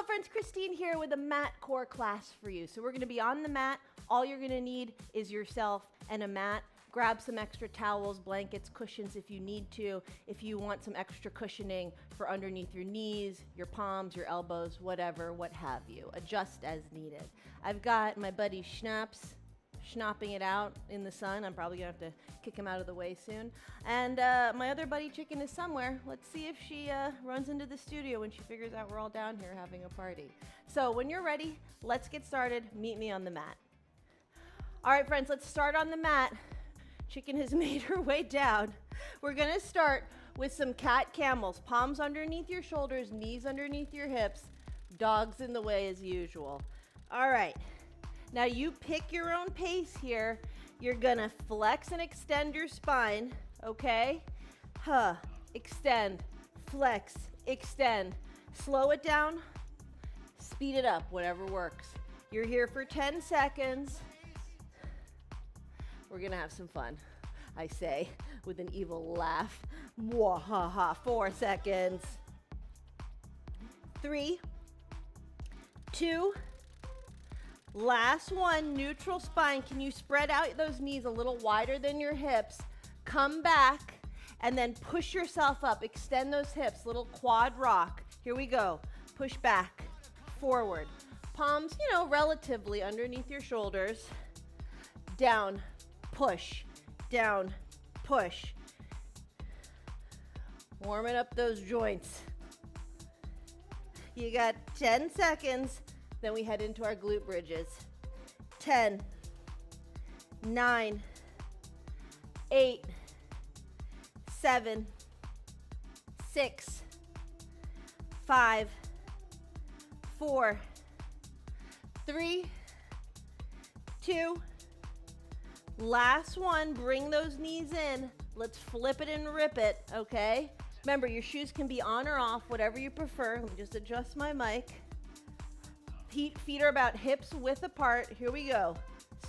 Hello friends, Christine here with a mat core class for you. So we're gonna be on the mat. All you're gonna need is yourself and a mat. Grab some extra towels, blankets, cushions if you need to. If you want some extra cushioning for underneath your knees, your palms, your elbows, whatever, what have you. Adjust as needed. I've got my buddy schnapping it out in the sun. I'm probably gonna have to kick him out of the way soon. And my other buddy Chicken is somewhere. Let's see if she runs into the studio when she figures out we're all down here having a party. So when you're ready, let's get started. Meet me on the mat. All right, friends, let's start on the mat. Chicken has made her way down. We're gonna start with some cat camels. Palms underneath your shoulders, knees underneath your hips. Dogs in the way as usual. All right. Now you pick your own pace here. You're gonna flex and extend your spine, okay? Extend, flex, extend. Slow it down, speed it up, whatever works. You're here for 10 seconds. We're gonna have some fun, I say, with an evil laugh. Mwahaha, 4 seconds. 3, 2, last one, neutral spine. Can you spread out those knees a little wider than your hips? Come back and then push yourself up. Extend those hips, little quad rock. Here we go. Push back, forward. Palms, relatively underneath your shoulders. Down, push, down, push. Warming up those joints. You got 10 seconds. Then we head into our glute bridges. 10, 9, 8, 7, 6, 5, 4, 3, 2, last one. Bring those knees in. Let's flip it and rip it, okay? Remember, your shoes can be on or off, whatever you prefer. Let me just adjust my mic. Feet are about hips width apart. Here we go.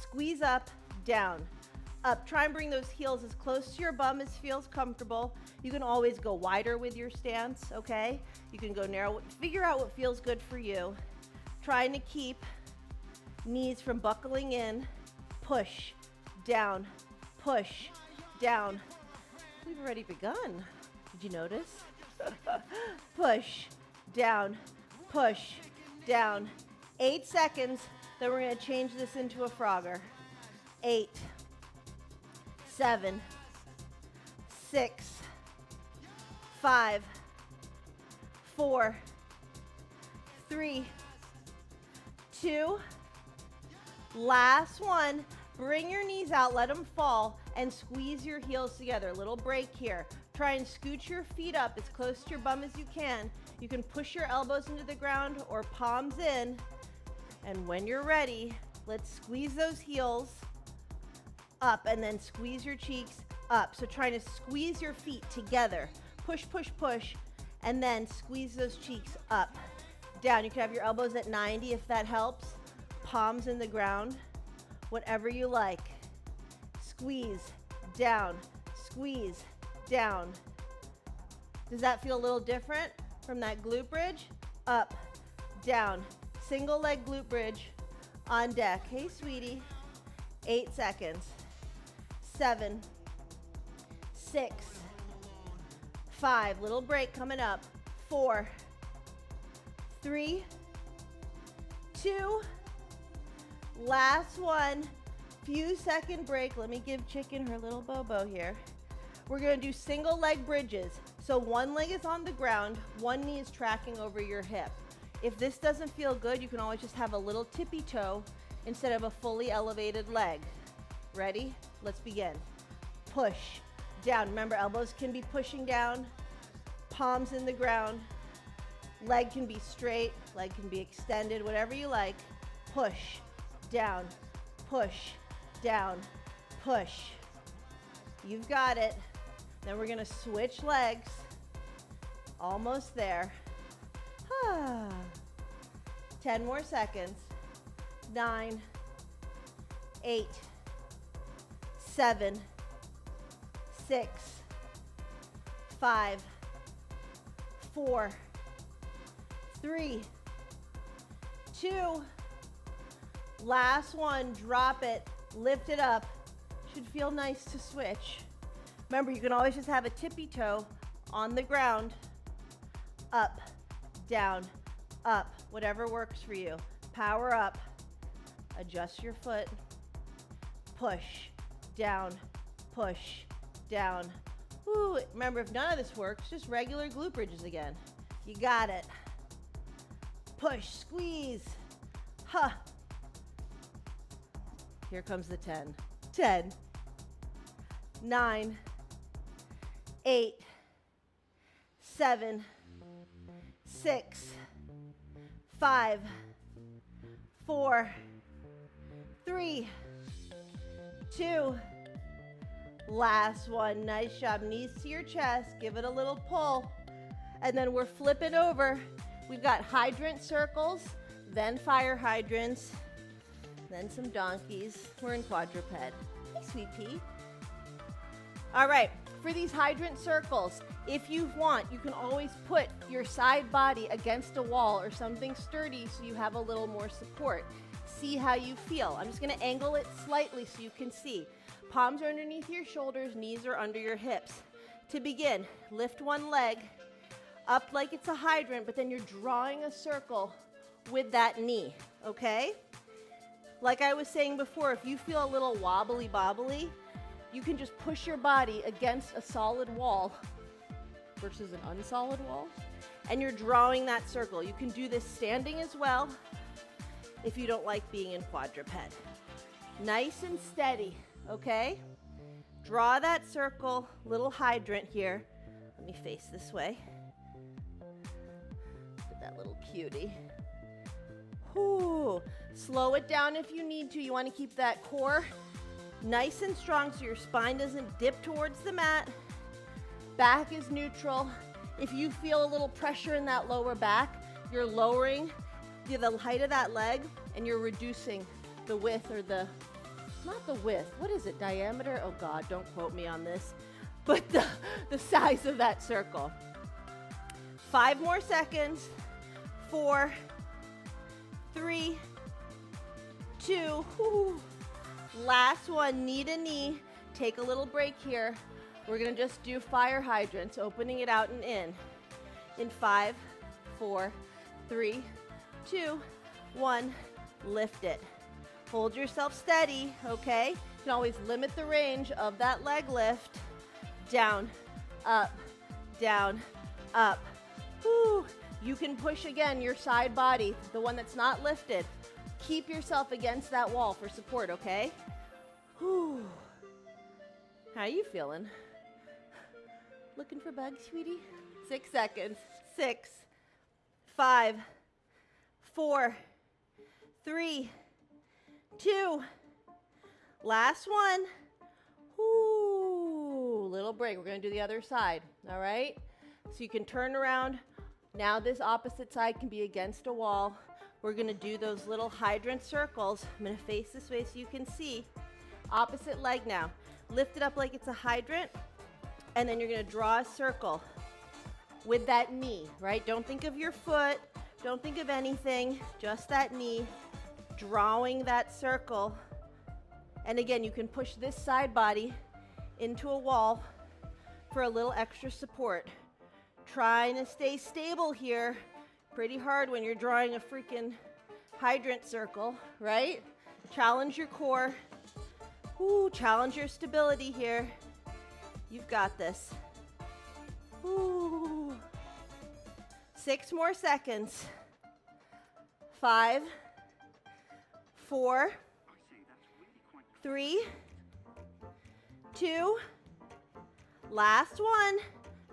Squeeze up, down, up. Try and bring those heels as close to your bum as feels comfortable. You can always go wider with your stance, okay? You can go narrow. Figure out what feels good for you. Trying to keep knees from buckling in. Push, down, push, down. We've already begun. Did you notice? Push, down, push, down. 8 seconds, then we're gonna change this into a Frogger. 8, 7, 6, 5, 4, 3, 2, last one. Bring your knees out, let them fall, and squeeze your heels together. Little break here. Try and scoot your feet up as close to your bum as you can. You can push your elbows into the ground or palms in. And when you're ready, let's squeeze those heels up and then squeeze your cheeks up. So trying to squeeze your feet together. Push, push, push, and then squeeze those cheeks up, down. You can have your elbows at 90 if that helps. Palms in the ground, whatever you like. Squeeze, down, squeeze, down. Does that feel a little different from that glute bridge? Up, down. Single leg glute bridge on deck. Hey, sweetie. 8 seconds. 7, 6, 5. Little break coming up. 4, 3, 2. Last one. Few second break. Let me give Chicken her little bobo here. We're going to do single leg bridges. So one leg is on the ground, one knee is tracking over your hip. If this doesn't feel good, you can always just have a little tippy toe instead of a fully elevated leg. Ready? Let's begin. Push, down. Remember, elbows can be pushing down, palms in the ground. Leg can be straight, leg can be extended, whatever you like. Push, down, push, down, push. You've got it. Then we're gonna switch legs. Almost there. 10 more seconds. 9, 8, 7, 6, 5, 4, 3, 2. Last one, drop it, lift it up. Should feel nice to switch. Remember, you can always just have a tippy toe on the ground. Up, down, up, whatever works for you. Power up, adjust your foot, push, down, push, down. Woo. Remember, if none of this works, just regular glute bridges again. You got it. Push, squeeze, huh. Here comes the 10. 10, 9, 8, 7, 6, 5, 4, 3, 2. Last one. Nice job. Knees to your chest. Give it a little pull. And then we're flipping over. We've got hydrant circles, then fire hydrants, then some donkeys. We're in quadruped. Hey, sweet pea. All right, for these hydrant circles, if you want, you can always put your side body against a wall or something sturdy so you have a little more support. See how you feel. I'm just gonna angle it slightly so you can see. Palms are underneath your shoulders, knees are under your hips. To begin, lift one leg up like it's a hydrant, but then you're drawing a circle with that knee, okay? Like I was saying before, if you feel a little wobbly bobbly, you can just push your body against a solid wall versus an unsolid wall, and you're drawing that circle. You can do this standing as well if you don't like being in quadruped. Nice and steady, okay? Draw that circle, little hydrant here. Let me face this way. Look at that little cutie. Whew. Slow it down if you need to. You want to keep that core nice and strong so your spine doesn't dip towards the mat. Back is neutral. If you feel a little pressure in that lower back, you're lowering the height of that leg and you're reducing the width or not the width, what is it, diameter? Oh God, don't quote me on this, but the size of that circle. 5 more seconds. 4, 3, 2, whoo. Last one, knee to knee. Take a little break here. We're gonna just do fire hydrants, opening it out and in 5, 4, 3, 2, 1, lift it. Hold yourself steady, okay? You can always limit the range of that leg lift. Down, up, down, up. Woo. You can push again your side body, the one that's not lifted. Keep yourself against that wall for support, okay? Whew. How are you feeling? Looking for bugs, sweetie? 6 seconds. 6, 5, 4, 3, 2. Last one. Whoo. Little break. We're going to do the other side, all right? So you can turn around. Now this opposite side can be against a wall. We're going to do those little hydrant circles. I'm going to face this way so you can see. Opposite leg now. Lift it up like it's a hydrant, and then you're going to draw a circle with that knee, right? Don't think of your foot. Don't think of anything. Just that knee. Drawing that circle. And again, you can push this side body into a wall for a little extra support. Trying to stay stable here. Pretty hard when you're drawing a freaking hydrant circle, right? Challenge your core. Ooh, challenge your stability here. You've got this. Ooh. 6 more seconds. 5, 4, 3, 2. Last one.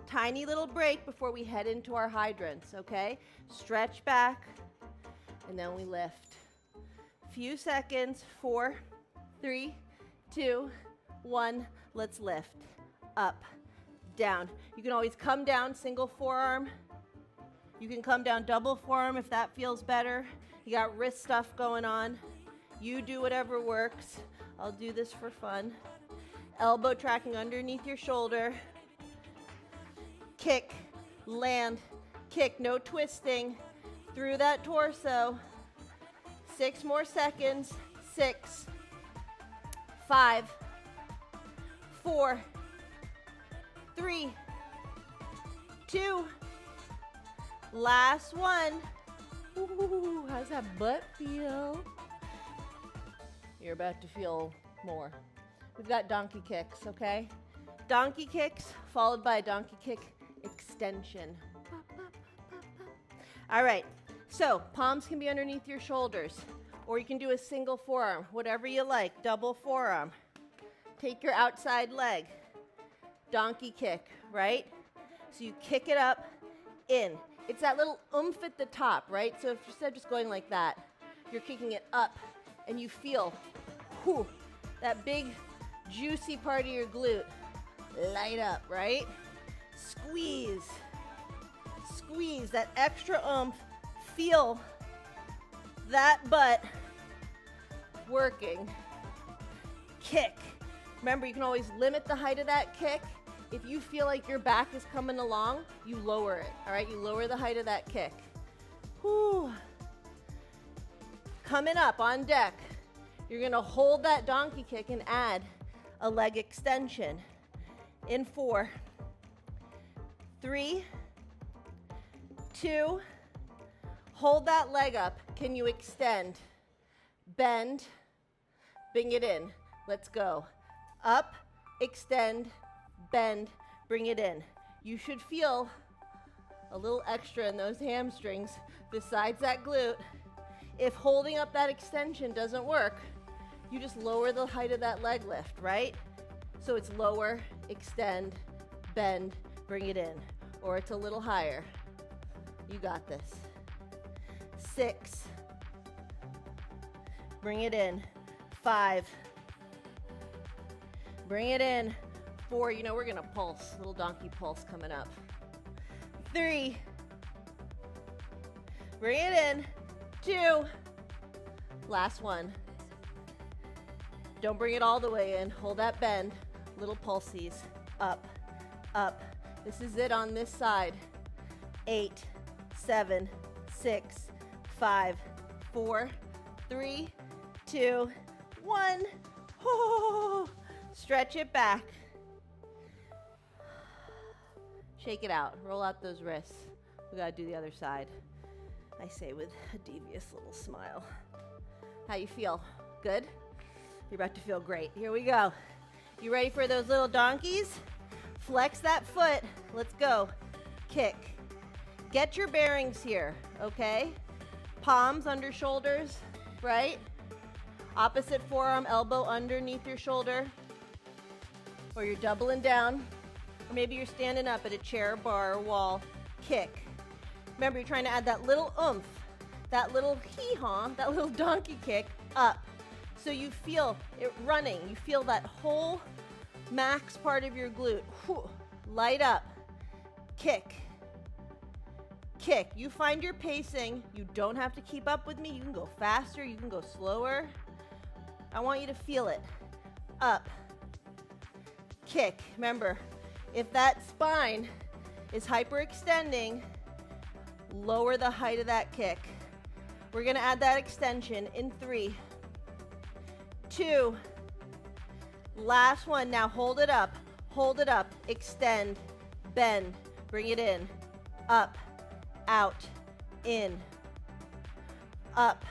Tiny little break before we head into our hydrants, okay? Stretch back, and then we lift. Few seconds. 4, 3, 2, 1. Let's lift. Up, down. You can always come down single forearm. You can come down double forearm if that feels better. You got wrist stuff going on. You do whatever works. I'll do this for fun. Elbow tracking underneath your shoulder. Kick, land, kick, no twisting through that torso. 6 more seconds. 6, 5, 4, 3, 2, last one. Ooh, how's that butt feel? You're about to feel more. We've got donkey kicks, okay? Donkey kicks followed by a donkey kick extension. All right, so palms can be underneath your shoulders, or you can do a single forearm, whatever you like, double forearm. Take your outside leg, donkey kick, right? So you kick it up, in. It's that little oomph at the top, right? So if instead of just going like that, you're kicking it up, and you feel, whew, that big, juicy part of your glute light up, right? Squeeze. Squeeze, that extra oomph. Feel that butt working. Kick. Remember, you can always limit the height of that kick. If you feel like your back is coming along, you lower it, all right? You lower the height of that kick. Whew. Coming up on deck, you're gonna hold that donkey kick and add a leg extension. In 4, 3, 2, hold that leg up. Can you extend? Bend, bring it in. Let's go. Up, extend, bend, bring it in. You should feel a little extra in those hamstrings besides that glute. If holding up that extension doesn't work, you just lower the height of that leg lift, right? So it's lower, extend, bend, bring it in. Or it's a little higher. You got this. 6, bring it in. 5, bring it in. 4, you know we're gonna pulse, little donkey pulse coming up. 3, bring it in. 2, last one. Don't bring it all the way in, hold that bend. Little pulses, up, up. This is it on this side. 8, 7, 6, 5, 4, 3, 2, 1. Oh, stretch it back. Shake it out. Roll out those wrists. We gotta do the other side. I say with a devious little smile. How you feel? Good? You're about to feel great. Here we go. You ready for those little donkeys? Flex that foot. Let's go. Kick. Get your bearings here, okay? Palms under shoulders, right? Opposite forearm, elbow underneath your shoulder. Or you're doubling down. Or maybe you're standing up at a chair, bar, or wall. Kick. Remember, you're trying to add that little oomph, that little hee-haw, that little donkey kick up. So you feel it running. You feel that whole max part of your glute. Whew. Light up. Kick. Kick. You find your pacing. You don't have to keep up with me. You can go faster. You can go slower. I want you to feel it. Up. Kick. Remember, if that spine is hyperextending, lower the height of that kick. We're going to add that extension in 3, 2, last one. Now hold it up, extend, bend, bring it in, up, out, in, up,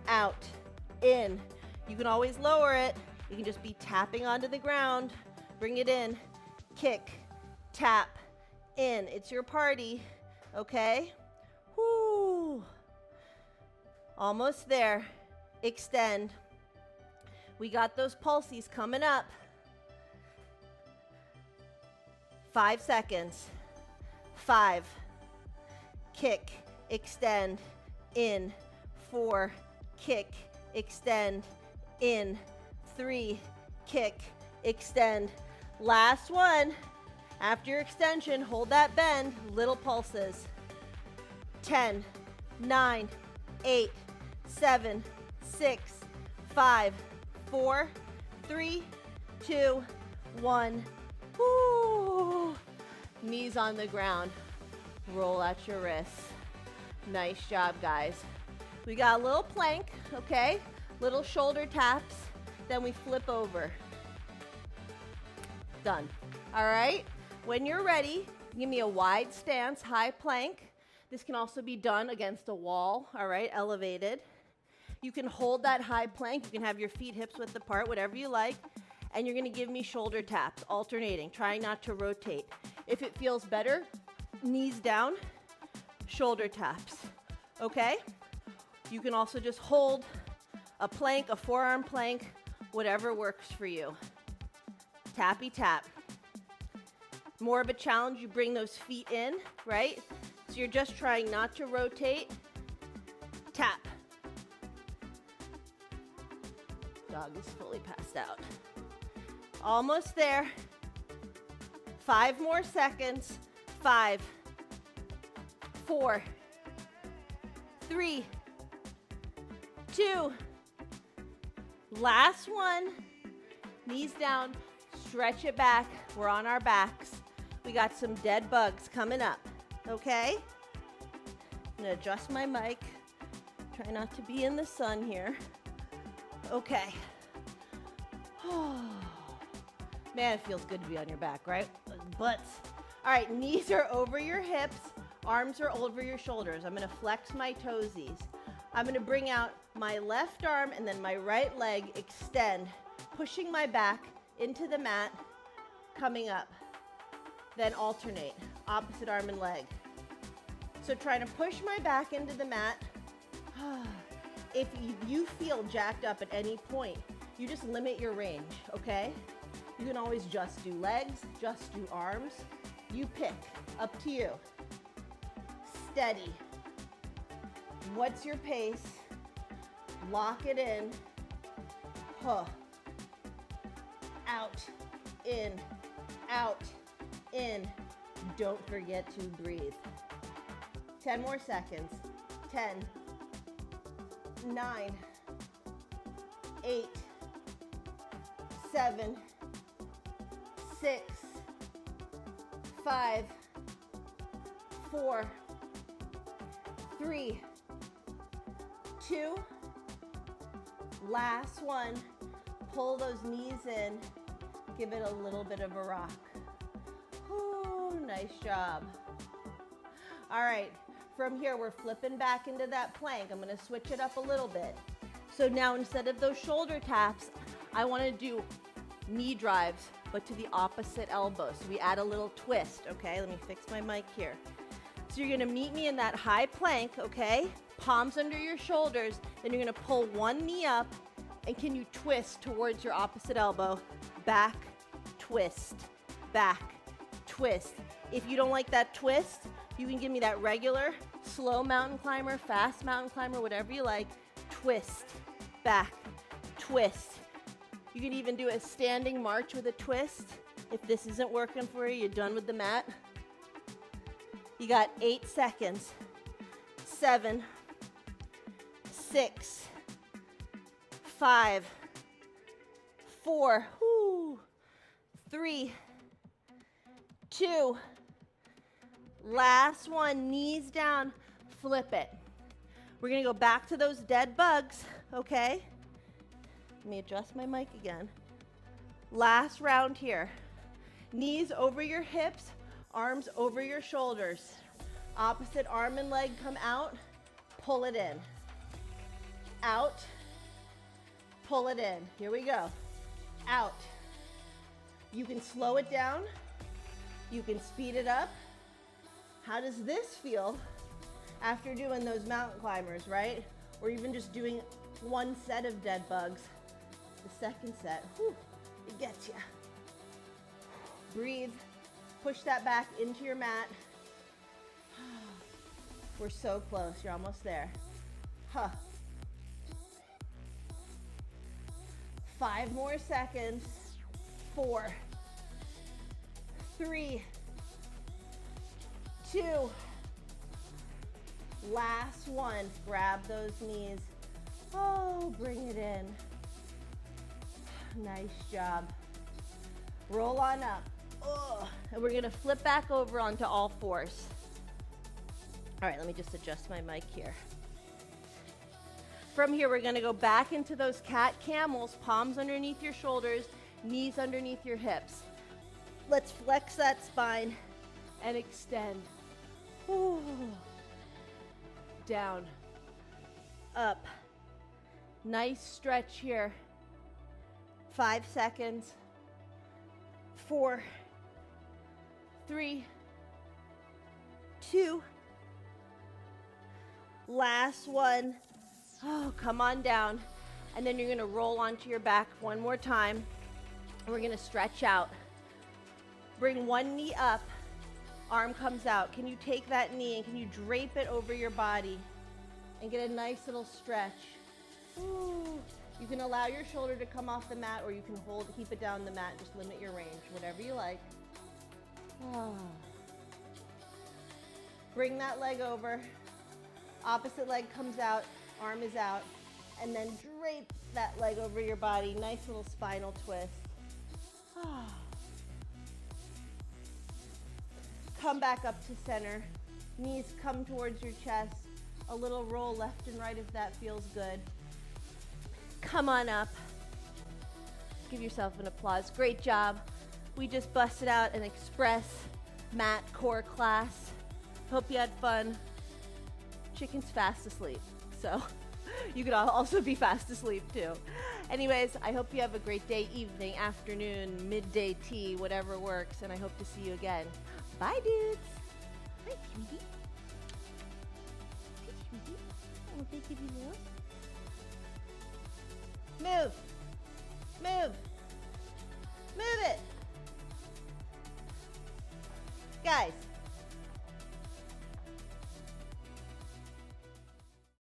out, in. You can always lower it. You can just be tapping onto the ground. Bring it in, kick, tap, in. It's your party, okay? Whoo. Almost there. Extend. We got those pulses coming up. 5 seconds. 5. Kick, extend, in. 4. Kick, extend, in. 3. Kick, extend. Last one. After your extension, hold that bend. Little pulses. 10, 9, 8, 7, 6, 5, 4, 3, 2, 1. Woo. Knees on the ground. Roll out your wrists. Nice job, guys. We got a little plank, okay? Little shoulder taps, then we flip over. Done. All right? When you're ready, give me a wide stance, high plank. This can also be done against a wall, all right, elevated. You can hold that high plank. You can have your feet hips width apart, whatever you like. And you're gonna give me shoulder taps, alternating, trying not to rotate. If it feels better, knees down, shoulder taps, okay? You can also just hold a plank, a forearm plank, whatever works for you. Tappy tap. More of a challenge, you bring those feet in, right? So you're just trying not to rotate. Tap. Dog is fully passed out. Almost there. 5 more seconds. 5, 4, 3, 2. Last one. Knees down. Stretch it back. We're on our backs. We got some dead bugs coming up. Okay? I'm gonna adjust my mic. Try not to be in the sun here. Okay. Man, it feels good to be on your back, right? Butts. All right, knees are over your hips, arms are over your shoulders. I'm gonna flex my toesies. I'm gonna bring out my left arm and then my right leg, extend, pushing my back into the mat, coming up. Then alternate, opposite arm and leg. So trying to push my back into the mat. If you feel jacked up at any point, you just limit your range, okay? You can always just do legs, just do arms. You pick, up to you. Steady. What's your pace? Lock it in. Huh. Out, in, out, in. Don't forget to breathe. 10 more seconds. 10, 9, 8, 7, 6, 5, 4, 3, 2. Last one. Pull those knees in. Give it a little bit of a rock. Ooh, nice job. All right, from here, we're flipping back into that plank. I'm gonna switch it up a little bit. So now instead of those shoulder taps, I wanna do knee drives, but to the opposite elbow. So we add a little twist, okay? Let me fix my mic here. So you're gonna meet me in that high plank, okay? Palms under your shoulders, then you're gonna pull one knee up, and can you twist towards your opposite elbow? Back, twist, back, twist. If you don't like that twist, you can give me that regular, slow mountain climber, fast mountain climber, whatever you like. Twist, back, twist. You can even do a standing march with a twist. If this isn't working for you, you're done with the mat. You got 8 seconds. 7, 6, 5, 4, 3, 2. Last one, knees down, flip it. We're gonna go back to those dead bugs, okay? Let me adjust my mic again. Last round here. Knees over your hips, arms over your shoulders. Opposite arm and leg come out, pull it in. Out, pull it in. Here we go. Out. You can slow it down. You can speed it up. How does this feel after doing those mountain climbers, right? Or even just doing one set of dead bugs. The second set, it gets you. Breathe. Push that back into your mat. We're so close. You're almost there. 5 more seconds. 4, 3, 2. Last one. Grab those knees. Oh, bring it in. Nice job. Roll on up. Oh, and we're gonna flip back over onto all fours. All right, let me just adjust my mic here. From here, we're gonna go back into those cat camels, palms underneath your shoulders, knees underneath your hips. Let's flex that spine and extend. Ooh. Down, up. Nice stretch here. 5 seconds. 4, 3, 2. Last one. Oh, come on down. And then you're gonna roll onto your back one more time. And we're gonna stretch out. Bring one knee up, arm comes out. Can you take that knee and can you drape it over your body and get a nice little stretch? Ooh. You can allow your shoulder to come off the mat or you can keep it down the mat, just limit your range, whatever you like. Oh. Bring that leg over, opposite leg comes out, arm is out, and then drape that leg over your body. Nice little spinal twist. Oh. Come back up to center. Knees come towards your chest. A little roll left and right if that feels good. Come on up. Give yourself an applause. Great job. We just busted out an express mat core class. Hope you had fun. Chicken's fast asleep, so you could also be fast asleep too. Anyways, I hope you have a great day, evening, afternoon, midday tea, whatever works, and I hope to see you again. Bye, dudes. Hi, sweetie. Hi, sweetie. Oh, thank you, love. Move. Move. Move it. Guys.